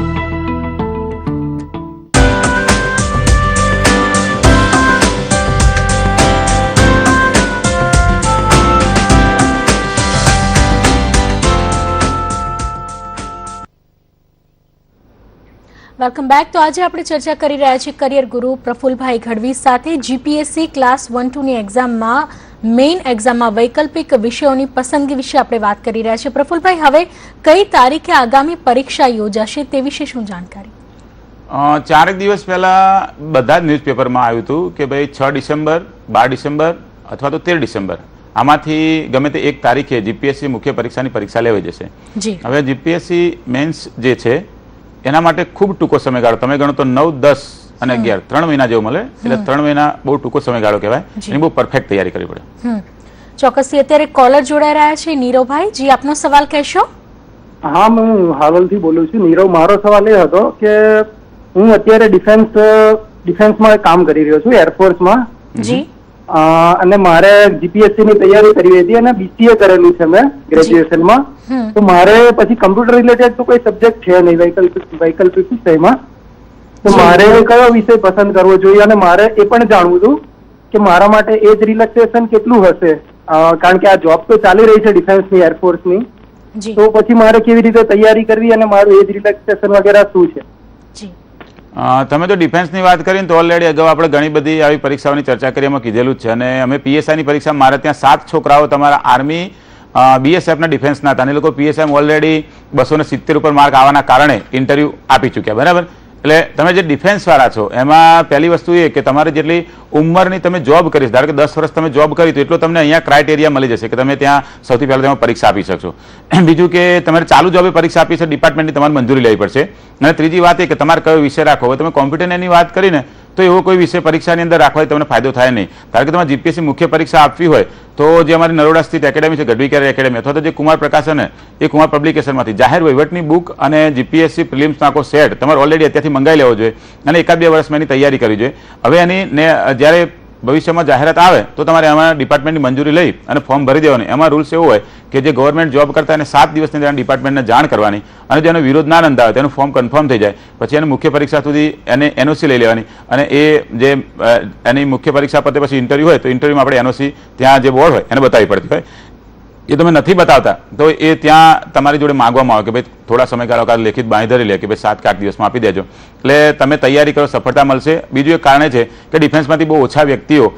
Welcome back. તો આજે આપણે ચર્ચા કરી રહ્યા છીએ કરિયર ગુરુ પ્રફુલભાઈ ગઢવી સાથે। જીપીએસસી ક્લાસ 1-2ની એક્ઝામમાં મેઇન એક્ઝામમાં વૈકલ્પિક વિષયોની પસંદગી વિશે આપણે વાત કરી રહ્યા છીએ। પ્રફુલભાઈ, હવે કઈ તારીખે આગામી પરીક્ષા યોજાશે તે વિશે શું જાણકારી? 4 દિવસ પહેલા બધા જ ન્યૂઝપેપરમાં આવ્યું હતું કે ભાઈ 6 ડિસેમ્બર, 12 ડિસેમ્બર અથવા તો 13 ડિસેમ્બર આમાંથી ગમે તે એક તારીખે જીપીએસસી મુખ્ય પરીક્ષાની પરીક્ષા લેવાઈ જશે। હવે જીપીએસસી મેન્સ જે છે એના માટે ખૂબ ટૂંકો સમયગાળો, તમે ગણો તો 9, 10 અને 11 3 મહિના જેવું મળે, એટલે 3 મહિના બહુ ટૂંકો સમયગાળો કહેવાય। એની બહુ પરફેક્ટ તૈયારી કરવી પડે। ચોક્કસથી અત્યારે કોલર જોડાઈ રહ્યા છે નીરવભાઈ। જી, આપનો સવાલ કહેશો? હા, હું હાવલથી બોલું છું। નીરવ, મારો સવાલ એ હતો કે હું અત્યારે ડિફેન્સમાં કામ કરી રહ્યો છું, એરફોર્સમાં। જી। અને મારે જીપીએસસી ની તૈયારી કરવી હતી અને બીસીએ કરેલું છે મેં ગ્રેજ્યુએશનમાં। તો મારે પછી કમ્પ્યુટર રિલેટેડ તો કોઈ સબ્જેક્ટ છે નહીં વૈકલ્પિક વિષયમાં, તો મારે કયો વિષય પસંદ કરવો જોઈએ? અને મારે એ પણ જાણવું હતું કે મારા માટે એજ રિલેક્સેશન કેટલું હશે, કારણ કે આ જોબ તો ચાલી રહી છે ડિફેન્સની, એરફોર્સની, તો પછી મારે કેવી રીતે તૈયારી કરવી અને મારું એજ રિલેક્સેશન વગેરે શું છે? તમે તો ડિફેન્સની વાત કરીને તો ઓલરેડી અગાઉ આપણે ઘણી બધી આવી પરીક્ષાઓની ચર્ચા કરી, એમાં કીધેલું જ છે। અને અમે પીએસઆઈની પરીક્ષા, મારે ત્યાં 7 છોકરાઓ તમારા આર્મી બીએસએફના ડિફેન્સના હતા, અને એ લોકો પીએસઆઈ ઓલરેડી 270 ઉપર માર્ક આવવાના કારણે ઇન્ટરવ્યુ આપી ચૂક્યા, બરાબર? એટલે તમે જે ડિફેન્સ વાળા છો એમાં પહેલી વસ્તુ એ કે તમારે જેટલી ઉંમરની તમે જોબ કરી, ધારો કે 10 વર્ષ તમે જોબ કરી તો એટલો તમને અહીંયા ક્રાઇટેરિયા મળી જશે કે તમે ત્યાં સૌથી પહેલા તમે પરીક્ષા આપી શકશો। બીજું કે તમારે ચાલુ જોબે પરીક્ષા આપી છે, ડિપાર્ટમેન્ટની તમારે મંજૂરી લેવી પડશે। અને ત્રીજી વાત એ કે તમારે કયો વિષય રાખવો। હવે તમે કોમ્પ્યુટરની વાત કરીને તો એવો કોઈ વિષય પરીક્ષાની અંદર રાખવાથી તમને ફાયદો થાય નહીં। ધારો કે તમારે જીપીએસસી મુખ્ય પરીક્ષા આપવી હોય તો જે અમારી નરોડા સ્થિત એકેડેમી છે, ગઢવી કેરિયર એકેડેમી, અથવા તો જે કુમાર પ્રકાશન એ કુમાર પબ્લિકેશનમાંથી જાહેર વહીવટની બુક અને જીપીએસસી પ્રિલિમ્સનો આખો સેટ તમારે ઓલરેડી અત્યારથી મંગાવી લેવો જોઈએ અને 1-2 વર્ષમાં એની તૈયારી કરવી જોઈએ। હવે એની જ્યારે ભવિષ્યમાં જાહેરાત આવે તો તમારે એમાં ડિપાર્ટમેન્ટની મંજૂરી લઈ અને ફોર્મ ભરી દેવાનું. એમાં રૂલ્સ એવો હોય કે જે ગવર્મેન્ટ જોબ કરતા એને 7 દિવસની અંદર ડિપાર્ટમેન્ટને જાણ કરવાની અને જેનો વિરોધ ના નોંધાવે તેનું ફોર્મ કન્ફર્મ થઈ જાય પછી એને મુખ્ય પરીક્ષા સુધી એને એનઓસી લઈ લેવાની અને એ જે એની મુખ્ય પરીક્ષા પતે પછી ઇન્ટરવ્યુ હોય તો ઇન્ટરવ્યુમાં આપણે એનઓસી ત્યાં જે બોર્ડ હોય એને બતાવવી પડતી હોય. એ તમે નથી બતાવતા તો એ ત્યાં તમારી જોડે માંગવામાં આવે કે ભાઈ થોડા સમયગાળા લેખિત બાંયધરી લે કે ભાઈ 7 કે 8 દિવસમાં આપી દેજો. એટલે તમે તૈયારી કરો, સફળતા મળશે. બીજું એક કારણ છે કે ડિફેન્સમાંથી બહુ ઓછા વ્યક્તિઓ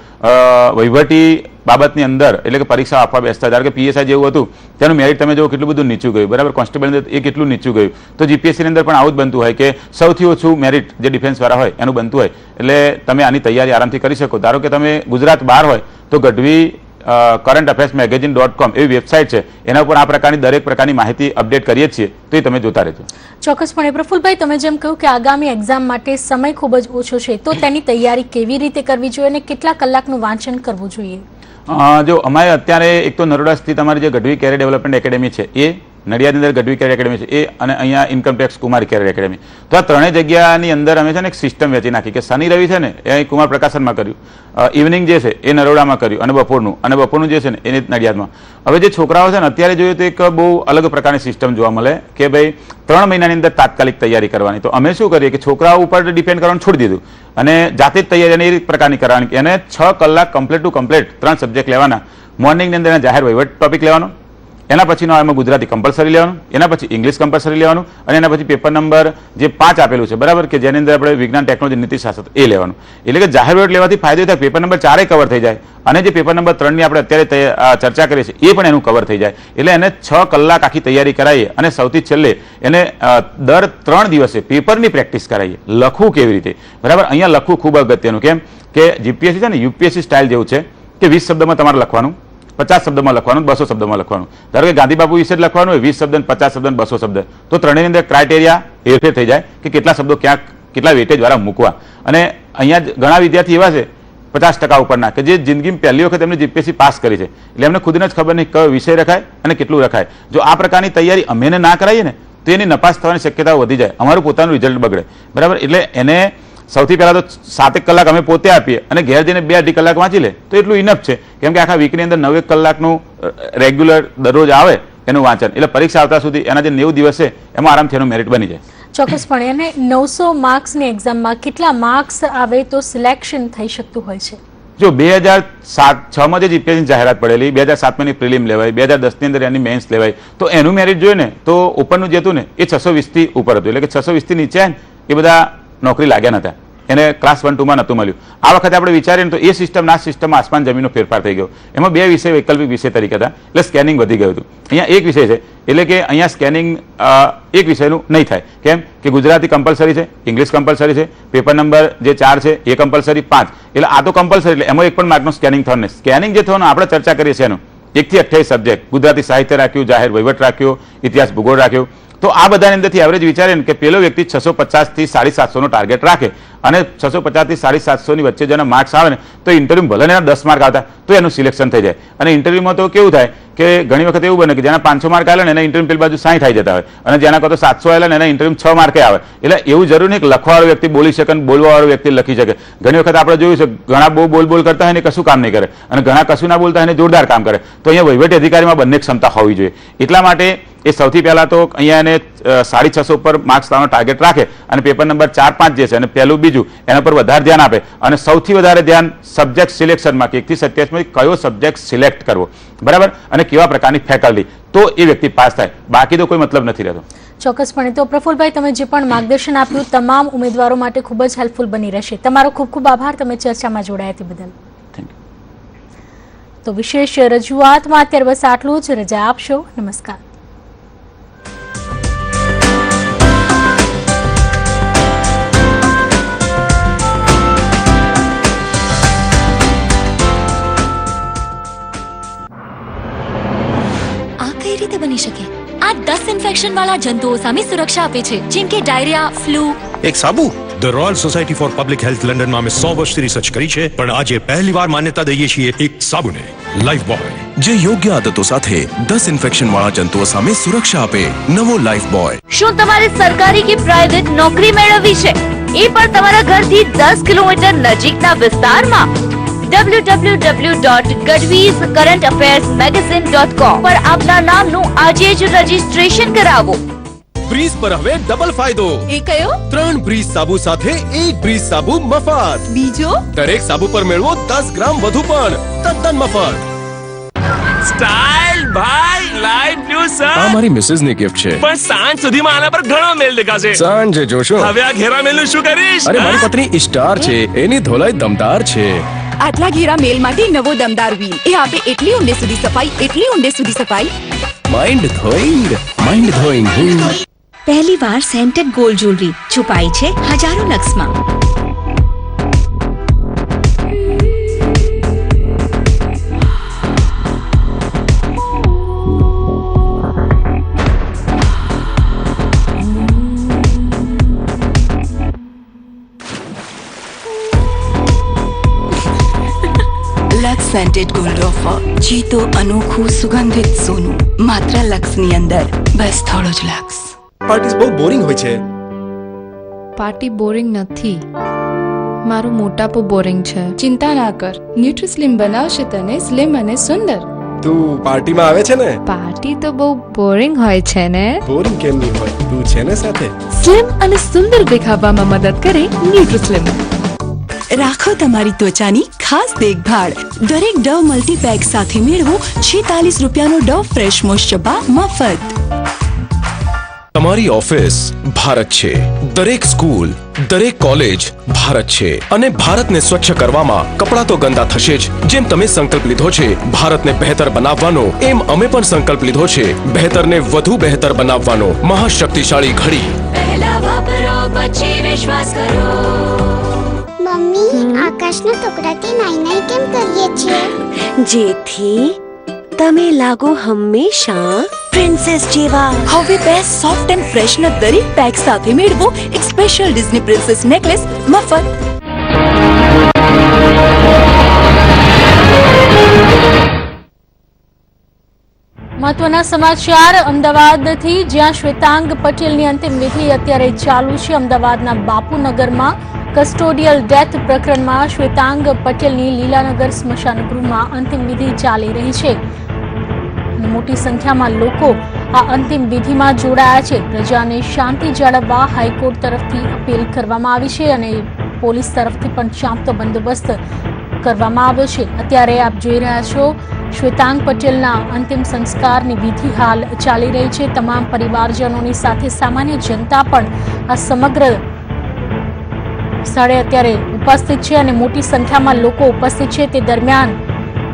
વહીવટી બાબતની અંદર એટલે કે પરીક્ષા આપવા બેસતા. ધારો કે પીએસઆઈ જેવું હતું તેનું મેરિટ તમે જો કેટલું બધું નીચું ગયું, બરાબર, કોન્સ્ટેબલ અંદર એ કેટલું નીચું ગયું. તો જીપીએસસીની અંદર પણ આવું જ બનતું હોય કે સૌથી ઓછું મેરિટ જે ડિફેન્સવાળા હોય એનું બનતું હોય. એટલે તમે આની તૈયારી આરામથી કરી શકો. ધારો કે તમે ગુજરાત બહાર હોય તો ગઢવી કરંટ અફેર્સ magazine.com એવી વેબસાઇટ છે, એના ઉપર આ પ્રકારની દરેક પ્રકારની માહિતી અપડેટ કરીએ છીએ, તો એ તમે જોતા રહેજો. ચોક્કસપણે પ્રફુલભાઈ, તમે જેમ કહ્યું કે આગામી એક્ઝામ માટે સમય ખૂબ જ ઓછો છે, તો તેની તૈયારી કેવી રીતે કરવી જોઈએ અને કેટલા કલાકનું વાંચન કરવું જોઈએ? જો અમારે અત્યારે એક તો નરોડા સ્થિત અમારી જે ગઢવી કેરિયર ડેવલપમેન્ટ એકેડેમી છે એ નડિયાદની અંદર ગઢવી કેરિયર એકેડેમી છે એ અને અહીંયા ઇન્કમટેક્સ કુમારી કેરિયર એકેડેમી. તો આ ત્રણેય જગ્યાની અંદર અમે છે ને એક સિસ્ટમ વેચી નાખી કે શનિ રવિ છે ને એ કુમાર પ્રકાશનમાં કર્યું, ઇવનિંગ જે છે એ નરોડામાં કર્યું અને બપોરનું જે છે ને એ નડિયાદમાં. હવે જે છોકરાઓ છે ને અત્યારે જોઈએ તો એક બહુ અલગ પ્રકારની સિસ્ટમ જોવા મળે કે ભાઈ 3 મહિનાની અંદર તાત્કાલિક તૈયારી કરવાની. તો અમે શું કરીએ કે છોકરાઓ ઉપર ડિપેન્ડ કરવાનું છોડી દીધું અને જાતે જ તૈયારી એ પ્રકારની કરવાની. એને 6 કલાક કમ્પ્લીટ ટુ કમ્પ્લીટ 3 સબ્જેક્ટ લેવાના. મોર્નિંગની અંદર જાહેર વહીવટ ટોપિક લેવાનો, એના પછીનો એમાં ગુજરાતી કમ્પલસરી લેવાનું, એના પછી ઇંગ્લિશ કમ્પલસરી લેવાનું અને એના પછી પેપર નંબર જે 5 આપેલું છે, બરાબર, કે જેની અંદર આપણે વિજ્ઞાન, ટેકનોલોજી, નીતિશાસ્ત્ર એ લેવાનું. એટલે કે જાહેર વહીવટ લેવાથી ફાયદો થાય, પેપર નંબર 4 કવર થઈ જાય અને જે પેપર નંબર 3 ની આપણે અત્યારે ચર્ચા કરીએ છીએ એ પણ એનું કવર થઈ જાય. એટલે એને 6 કલાક આખી તૈયારી કરાવીએ અને સૌથી છેલ્લે એને દર 3 દિવસે પેપરની પ્રેક્ટિસ કરાવીએ. લખવું કેવી રીતે, બરાબર, અહીંયા લખવું ખૂબ અગત્યનું. કેમ કે જીપીએસસી છે ને યુપીએસસી સ્ટાઇલ જેવું છે કે 20 શબ્દમાં તમારે લખવાનું, 50 શબ્દમાં લખવાનું, 200 શબ્દમાં લખવાનું. ધારો કે ગાંધીબાપુ વિશે જ લખવાનું હોય 20 શબ્દ, 50 શબ્દ, 200 શબ્દ, તો ત્રણેયની અંદર ક્રાઇટેરિયા હેરફેર થઈ જાય કે કેટલા શબ્દો ક્યાંક કેટલા વેટેજ વાળા મૂકવા. અને અહીંયા ઘણા વિદ્યાર્થી એવા છે 50% ઉપરના કે જે જિંદગીમાં પહેલી વખત એમને જીપીએસસી પાસ કરી છે, એટલે એમને ખુદને જ ખબર નહીં કયો વિષય રખાય અને કેટલું રખાય. જો આ પ્રકારની તૈયારી અમે ના કરાવીએ ને તો એની નપાસ થવાની શક્યતાઓ વધી જાય, અમારું પોતાનું રિઝલ્ટ બગડે, બરાબર. એટલે એને સૌથી પહેલા તો 7 કલાક અમે પોતે આપીએ અને ઘેર જઈને 2-2.5 કલાક વાંચી લે તો એટલું ઇનફ છે. કેમ કે આખા વીકની અંદર 9 કલાકનું રેગ્યુલર દરરોજ આવે એનું વાંચન, એટલે પરીક્ષા આવતા સુધી એના જે 90 દિવસ છે એમાં આરામથી એનું મેરિટ બની જાય. ચોક્કસપણે. અને 900 માર્ક્સની એક્ઝામમાં કેટલા માર્ક્સ આવે તો સિલેક્શન થઈ શકતું હોય છે? જો 2006માં જે જીપીએસસી જાહેરાત પડેલી, 2007માં ની પ્રિલિમ લેવાય, 2010ની અંદર એની મેન્સ લેવાય, તો એનું મેરિટ જોઈએ ને તો ઉપરનું જે હતું ને એ 620 થી ઉપર હતું. એટલે કે 620 થી નીચે એ બધા નોકરી લાગ્યા નતા, એને ક્લાસ 1-2માં નહોતું મળ્યું. આ વખતે આપણે વિચારીએ ને તો એ સિસ્ટમના સિસ્ટમમાં આસમાન જમીનનો ફેરફાર થઈ ગયો. એમાં 2 વિષય વૈકલ્પિક વિષય તરીકે હતા, એટલે સ્કેનિંગ વધી ગયું હતું. અહીંયા એક વિષય છે, એટલે કે અહીંયા સ્કેનિંગ એક વિષયનું નહીં થાય. કેમ કે ગુજરાતી કમ્પલસરી છે, ઇંગ્લિશ કમ્પલસરી છે, પેપર નંબર જે 4 છે એ કમ્પલસરી 5, એટલે આ તો કમ્પલસરી, એટલે એમાં એક પણ માર્કનું સ્કેનિંગ થવાનું નહીં. સ્કેનિંગ જે થવાનું આપણે ચર્ચા કરીએ છીએ એનું 1 થી 28 સબ્જેક્ટ, ગુજરાતી સાહિત્ય રાખ્યું, જાહેર વહીવટ રાખ્યો, ઇતિહાસ ભૂગોળ રાખ્યો. તો આ બધાની અંદરથી એવરેજ વિચારે કે પેલો વ્યક્તિ 650 થી 750 નો ટાર્ગેટ રાખે અને 650 થી 750 ની વચ્ચે જેના માર્ક્સ આવે ને તો ઇન્ટરવ્યુ ભલે એના 10 માર્ક આવતા તો એનું સિલેક્શન થઈ જાય. અને ઇન્ટરવ્યુમાં તો કેવું થાય કે ઘણી વખત એવું બને કે જેના 500 માર્ક આવેલા ને એના ઇન્ટરવ્યુ પેલી બાજુ 60 થઈ જતા હોય અને જેના કહો તો 700 આવેલા ને એના ઇન્ટરવ્યુ 6 માર્કે આવે. એટલે એવું જરૂર નહીં કે લખવાવાળો વ્યક્તિ બોલી શકે અને બોલવાવાળો વ્યક્તિ લખી શકે. ઘણી વખત આપણે જોયું છે ઘણા બહુ બોલ કરતા હોય ને કશું કામ નહીં કરે અને ઘણા કશું ના બોલતા હોય ને જોરદાર કામ કરે. તો અહીંયા વહીવટી અધિકારીમાં બંને ક્ષમતા હોવી જોઈએ. એટલા માટે એ સૌથી પહેલા તો અહીંયા એને 650 ઉપર માર્ક્સ લાવવાનો ટાર્ગેટ રાખે અને પેપર નંબર 4-5 જે છે અને પહેલું બીજું એના પર વધારે ધ્યાન આપે અને સૌથી વધારે ધ્યાન સબ્જેક્ટ સિલેક્શનમાં કે 1 થી 27 માંથી કયો સબ્જેક્ટ સિલેક્ટ કરવો, બરાબર, અને કેવા પ્રકારની ફેકલ્ટી, તો એ વ્યક્તિ પાસ થાય. બાકી તો કોઈ મતલબ નથી રહેતો. ચોક્કસપણે. તો પ્રફુલભાઈ, તમે જે પણ માર્ગદર્શન આપ્યું તમામ ઉમેદવારો માટે ખૂબ જ હેલ્પફુલ બની રહેશે. તમારો ખૂબ ખૂબ આભાર તમે ચર્ચામાં જોડાયા તે બદલ. તો વિશેષ રજૂઆતમાં અત્યારે બસ આટલું જ. રજા આપશો. નમસ્કાર. કઈ રીતે બની શકે? આ 10 ઇન્ફેક્શન વાળા જંતુઓ સામે સુરક્ષા આપે છે, જેમ કે ડાયરિયા, ફ્લૂ. એક સાબુ the royal society for public health લંડનમાં અમે 100 વર્ષથી રિસર્ચ કરી છે, પણ આજે પહેલીવાર માન્યતા દઈએ છીએ એક સાબુને, લાઈફ બોય, જે યોગ્ય આદતો સાથે 10 ઇન્ફેક્શન વાળા જંતુઓ સામે સુરક્ષા આપે. નવો લાઈફ બોય. શું તમારે સરકારી કે પ્રાઇવેટ નોકરી મેળવવી છે, એ પણ તમારા ઘરથી 10 કિલોમીટર નજીકના વિસ્તારમાં? www.gadviscurrentaffairsmagazine.com પર આપના નામનું આજે જ રજીસ્ટ્રેશન કરાવો. બ્રીઝ પર હવે ડબલ ફાયદો. એ કયો? 3 બ્રીઝ સાબુ સાથે 1 બ્રીઝ સાબુ મફત. બીજો? દરેક સાબુ પર મેળવો 10 ગ્રામ વધુ પણ તદ્દન મફત. સ્ટાઇલ ભાઈ લાઈવ ન્યૂઝ સર. આ મારી મિસિસ ની ગિફ્ટ છે, પણ સાંજ સુધીમાં આના પર ઘણો મેલ દેખાશે. સાંજે જોશો. હવે આ ઘેરા મેલ નું શું કરીશ? અરે મારી પત્ની સ્ટાર છે, એની ધોલાઈ દમદાર છે. આટલા ઘેરા મેલ માટે નવો દમદાર વ્હીલ. એ આપે એટલી ઊંડે સુધી સફાઈ. માઇન્ડ ધોઈંગ પહેલી વાર સેન્ટેડ ગોલ્ડ જ્વેલરી છુપાઈ છે હજારો લક્ષમાં. Lux scented gold offer. જીતો અનોખું સુગંધિત સોનું માત્ર લક્સની અંદર. બસ થોડો જ લક્સ. પાર્ટીઝ બહુ બોરિંગ હોય છે. પાર્ટી બોરિંગ નથી, મારું મોટાપો બોરિંગ છે. ચિંતા ના કર, ન્યુટ્રીસ્લિમ બનાવશે તને સ્લિમ અને સુંદર. તું પાર્ટીમાં આવે છે ને? પાર્ટી તો બહુ બોરિંગ હોય છે ને. બોરિંગ કેમ નહીં હોય, તું છે ને સાથે. સ્લિમ અને સુંદર દેખાવામાં મદદ કરે ન્યુટ્રીસ્લિમ. રાખો તમારી ત્વચાની ખાસ દેખભાળ. દરેક ડવ મલ્ટીપેક સાથે મેળવો 46 રૂપિયાનો ડવ ફ્રેશ મોઇશ્ચર બાર મફત. તમારી ઓફિસ ભારત છે, દરેક સ્કૂલ, દરેક કોલેજ ભારત છે, અને ભારતને સ્વચ્છ કરવામાં કપડાં તો ગંદા થશે જ. જેમ તમે સંકલ્પ લીધો છે ભારતને બહેતર બનાવવાનો, એમ અમે પણ સંકલ્પ લીધો છે બહેતરને વધુ બહેતર બનાવવાનો. મહાશક્તિશાળી ઘડી. પહેલા વાપરો પછી વિશ્વાસ કરો. મમ્મી આકાશના ટુકડાથી નાઈ કેમ કરીએ છીએ? જેથી તમે લાગો હંમેશા પ્રિન્સેસ જેવા. હવે બેસ્ટ સોફ્ટ એન્ડ ફ્રેશનર દરેક પેક સાથે મેળવો એક સ્પેશિયલ ડિઝની પ્રિન્સેસ નેકલેસ મફત. મહત્વના સમાચાર અમદાવાદથી, જ્યાં શ્વેતાંગ પટેલની અંતિમ વિધિ અત્યારે ચાલુ છે. અમદાવાદના બાપુનગરમાં કસ્ટોડિયલ ડેથ પ્રકરણમાં શ્વેતાંગ પટેલની લીલાનગર સ્મશાન ગૃહમાં અંતિમ વિધિ ચાલી રહી છે. મોટી સંખ્યામાં લોકો આ અંતિમ વિધિમાં જોડાયા છે. પ્રજાને શાંતિ જાળવવા હાઈકોર્ટ તરફથી અપીલ કરવામાં આવી છે અને પોલીસ તરફથી પણ ચાંપતો બંદોબસ્ત કરવામાં આવ્યો છે. અત્યારે આપ જોઈ રહ્યા છો શ્વેતાંગ પટેલના અંતિમ સંસ્કારની વિધિ હાલ ચાલી રહી છે. તમામ પરિવારજનોની સાથે સામાન્ય જનતા પણ આ સમગ્ર સ્થળે અત્યારે ઉપસ્થિત છે અને મોટી સંખ્યામાં લોકો ઉપસ્થિત છે. તે દરમિયાન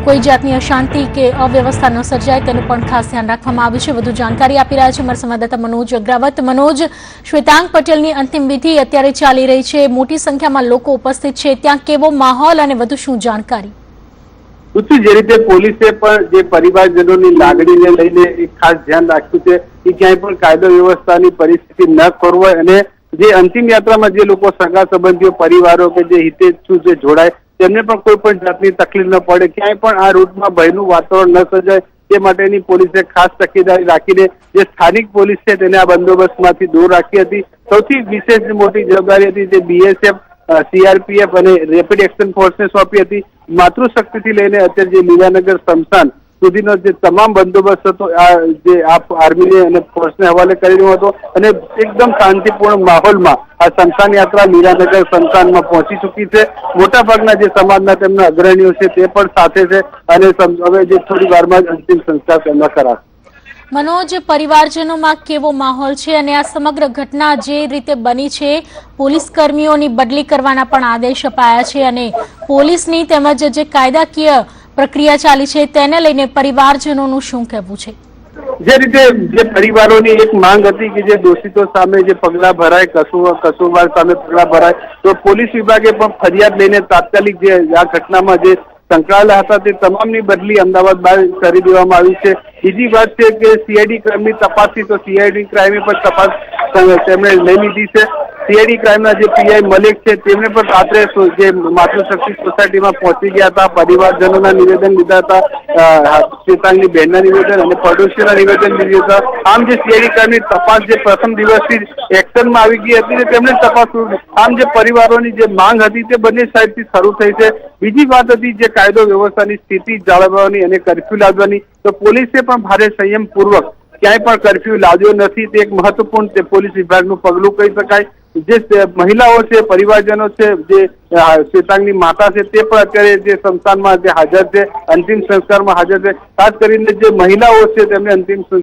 કોઈ જાતની અશાંતિ કે અવ્યવસ્થા ન સર્જાય તેનું પણ ખાસ ધ્યાન રાખવામાં આવ્યું છે. વધુ જાણકારી આપી રહ્યા છે અમારા સંવાદદાતા મનોજ અગ્રાવત. મનોજ, શ્વેતાંગ પટેલની અંતિમ વિધિ અત્યારે ચાલી રહી છે, મોટી સંખ્યામાં લોકો ઉપસ્થિત છે, ત્યાં કેવો માહોલ અને વધુ શું જાણકારી? જે રીતે પોલીસે પણ જે પરિવારજનોની લાગણીને લઈને એક ખાસ ધ્યાન રાખ્યું છે કે ક્યાંય પણ કાયદો વ્યવસ્થાની પરિસ્થિતિ ન ખોરવાય અને જે અંતિમ યાત્રામાં જે લોકો સગા સંબંધીઓ પરિવારો કે જે હિતેચ્છુ જે જોડાય તેમને પણ કોઈ પણ જાતની તકલીફ ન પડે, ક્યાંય પણ આ રૂટમાં ભયનું વાતાવરણ ન સર્જાય તે માટેની પોલીસે ખાસ તકેદારી રાખીને જે સ્થાનિક પોલીસ છે તેને આ બંદોબસ્તમાંથી દૂર રાખી હતી. સૌથી વિશેષ મોટી જવાબદારી હતી તે BSF, CRPF અને રેપિડ એક્શન ફોર્સને સોંપી હતી. માતૃશક્તિથી લઈને અત્યારે જે લીલાનગર સ્મશાન સુધીનો જે તમામ બંદોબસ્ત હતો જે આર્મીને અને ફોર્સને હવાલે કરેલો હતો અને એકદમ શાંતિપૂર્ણ માહોલમાં આ સ્મશાન યાત્રા લીલાનગર સ્મશાનમાં પહોંચી ચૂકી છે. મોટાભાગના જે સમાજના તેમના અગ્રણીઓ છે તે પણ સાથે છે અને હવે જે થોડી વારમાં જ અંતિમ સંસ્કાર તેમના કરાશે. મનોજ, પરિવારજનોમાં કેવો માહોલ છે અને આ સમગ્ર ઘટના જે રીતે બની છે, પોલીસ કર્મીઓની બદલી કરવાના પણ આદેશ અપાયા છે અને પોલીસની તેમજ જે કાયદાકીય પ્રક્રિયા ચાલી છે તેને લઈને પરિવારજનોનું શું કહેવું છે? જે રીતે જે પરિવારોની એક માંગ હતી કે જે દોષિતો સામે જે પગલા ભરાય, કસૂરવાર સામે પગલા ભરાય, તો પોલીસ વિભાગે પણ ફરિયાદ લઈને તાત્કાલિક જે આ ઘટનામાં જે સંકળાયેલા હતા તે તમામની બદલી અમદાવાદ બહાર કરી દેવામાં આવી છે. બીજી વાત છે કે CID ક્રાઇમની તપાસથી તો CID ક્રાઇમે પણ તપાસ તેમણે લઈ લીધી છે સીઆઈડી ક્રાઇમના જે પીઆઈ મલિક છે તેમણે પણ રાત્રે જે માતૃશક્તિ સોસાયટીમાં પહોંચી ગયા હતા, પરિવારજનોના નિવેદન લીધા હતા, શ્વેતાંગની બહેનના નિવેદન અને પડોશીઓના નિવેદન લીધા હતા. આમ જે સીઆઈડી ક્રાઇમની તપાસ જે પ્રથમ દિવસથી જ એક્શનમાં આવી ગઈ હતી તેમણે તપાસ, આમ જે પરિવારોની જે માંગ હતી તે બંને સાઈડથી શરૂ થઈ છે. બીજી વાત હતી જે કાયદો વ્યવસ્થાની સ્થિતિ જાળવવાની અને કર્ફ્યુ લાદવાની, તો પોલીસે પણ ભારે સંયમપૂર્વક ક્યાંય પણ કર્ફ્યુ લાદ્યો નથી. તે એક મહત્વપૂર્ણ તે પોલીસ વિભાગનું પગલું કહી શકાય. જે મહિલાઓ છે, પરિવારજનો છે, જે શ્વેતાંગની માતા છે તે પણ અત્યારે જે સંસ્થાનમાં જે હાજર છે, અંતિમ સંસ્કારમાં હાજર છે. ખાસ કરીને જે મહિલાઓ છે તેમને અંતિમ